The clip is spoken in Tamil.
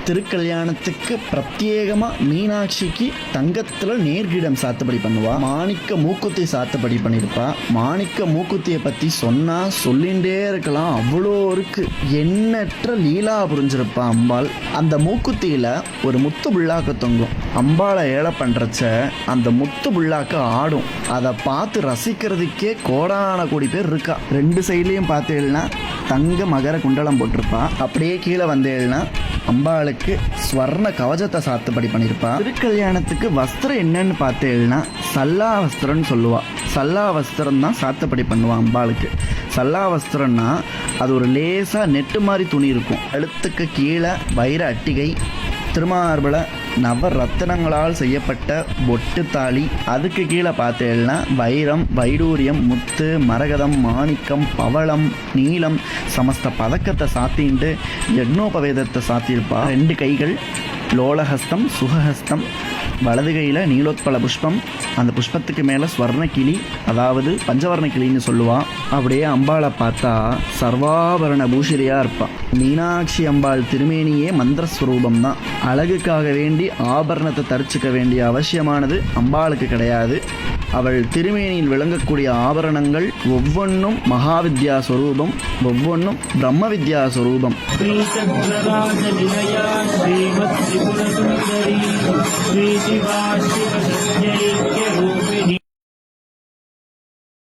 திருக்கல்யாணத்துக்கு பிரத்யேகமா மீனாட்சிக்கு தங்கத்துல நேர்கிடம் சாத்துப்படி பண்ணுவா. மாணிக்க மூக்குத்தி சாத்துப்படி பண்ணிருப்பா. மாணிக்க மூக்குத்தியை பத்தி சொன்னா சொல்லிண்டே இருக்கலாம், அவ்வளோ இருக்கு. எண்ணற்ற லீலா புரிஞ்சிருப்பா அம்பாள். அந்த மூக்குத்தியில ஒரு முத்து புல்லாக்கு தொங்கும். அம்பாளை ஏழை பண்றச்ச அந்த முத்து புல்லாக்கு ஆடும். அதை பார்த்து ரசிக்கிறதுக்கே கோடான கோடி பேர் இருக்கா. ரெண்டு சைட்லயும் பார்த்தேன்னா தங்க மகர குண்டலம் போட்டிருப்பா. அப்படியே கீழே வந்தேன்னா அம்பாளுக்கு ஸ்வர்ண கவசத்தை சாத்துப்படி பண்ணியிருப்பா. திருக்கல்யாணத்துக்கு வஸ்திரம் என்னன்னு பார்த்தேன்னா சல்லா வஸ்திரம்னு சொல்லுவா. சல்லா வஸ்திரம் தான் சாத்துப்படி பண்ணுவா அம்பாளுக்கு. சல்லா வஸ்திரம்னா அது ஒரு லேசாக நெட்டு மாதிரி துணி இருக்கும். கழுத்துக்கு கீழே வைர அட்டிகை, திருமார்பல நவ ரத்தினங்களால் செய்யப்பட்ட பொட்டு தாலி, அதுக்கு கீழே பார்த்தேன்னா வைரம், வைடூரியம், முத்து, மரகதம், மாணிக்கம், பவளம், நீலம் சமஸ்த பதக்கத்தை சாத்திண்டு யக்னோபவேதத்தை சாத்தியிருப்பா. 2 கைகள் லோலஹஸ்தம், சுகஹஸ்தம், வலது கையில் நீலோத்பல புஷ்பம், அந்த புஷ்பத்துக்கு மேலே ஸ்வர்ண கிளி, அதாவது பஞ்சவர்ண கிளின்னு சொல்லுவாள். அப்படியே அம்பாளை பார்த்தா சர்வாபரண பூஷிரியாக இருப்பாள். மீனாட்சி அம்பாள் திருமேனியே மந்திரஸ்வரூபம் தான். அழகுக்காக வேண்டி ஆபரணத்தை தரிச்சுக்க வேண்டிய அவசியமானது அம்பாளுக்கு கிடையாது. அவள் திருமேனியில் விளங்கக்கூடிய ஆபரணங்கள் ஒவ்வொன்றும் மகாவித்யா ஸ்வரூபம், ஒவ்வொன்றும் பிரம்ம வித்யா ஸ்வரூபம்.